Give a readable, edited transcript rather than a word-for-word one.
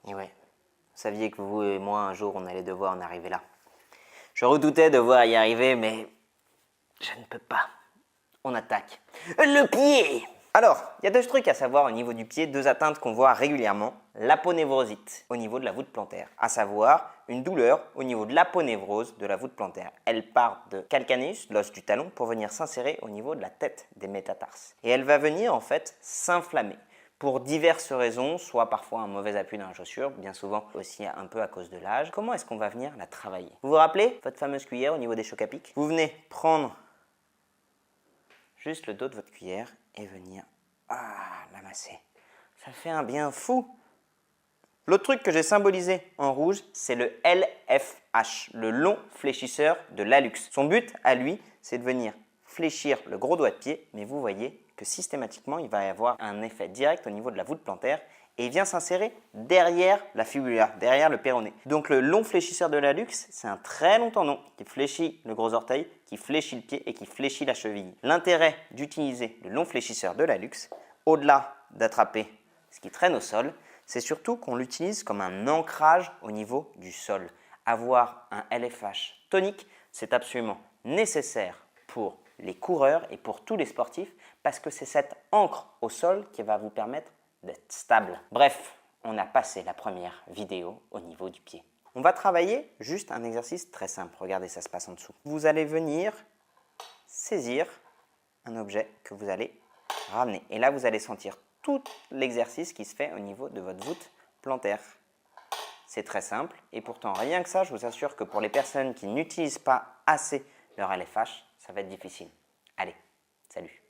Et ouais, vous saviez que vous et moi, un jour, on allait devoir en arriver là. Je redoutais devoir y arriver, mais je ne peux pas. On attaque. Le pied! Alors, il y a deux trucs à savoir au niveau du pied, deux atteintes qu'on voit régulièrement. L'aponévrosite au niveau de la voûte plantaire, à savoir une douleur au niveau de l'aponévrose de la voûte plantaire. Elle part de calcaneus, l'os du talon, pour venir s'insérer au niveau de la tête des métatarses. Et elle va venir en fait s'inflammer pour diverses raisons, soit parfois un mauvais appui dans la chaussure, bien souvent aussi un peu à cause de l'âge. Comment est-ce qu'on va venir la travailler? Vous vous rappelez votre fameuse cuillère au niveau des chocs à pic? Vous venez prendre juste le dos de votre cuillère et venir l'amasser. Ça fait un bien fou. L'autre truc que j'ai symbolisé en rouge, c'est le LFH, le long fléchisseur de l'hallux. Son but à lui, c'est de venir fléchir le gros doigt de pied, mais vous voyez que systématiquement, il va y avoir un effet direct au niveau de la voûte plantaire et il vient s'insérer derrière la fibula, derrière le péroné. Donc le long fléchisseur de l'hallux, c'est un très long tendon qui fléchit le gros orteil, qui fléchit le pied et qui fléchit la cheville. L'intérêt d'utiliser le long fléchisseur de l'hallux, au-delà d'attraper ce qui traîne au sol, c'est surtout qu'on l'utilise comme un ancrage au niveau du sol. Avoir un LFH tonique, c'est absolument nécessaire pour les coureurs et pour tous les sportifs parce que c'est cette ancre au sol qui va vous permettre d'être stable. Bref, on a passé la première vidéo au niveau du pied. On va travailler juste un exercice très simple. Regardez, ça se passe en dessous. Vous allez venir saisir un objet que vous allez ramener. Et là, vous allez sentir tout l'exercice qui se fait au niveau de votre voûte plantaire. C'est très simple et pourtant rien que ça, je vous assure que pour les personnes qui n'utilisent pas assez leur LFH, ça va être difficile. Allez, salut!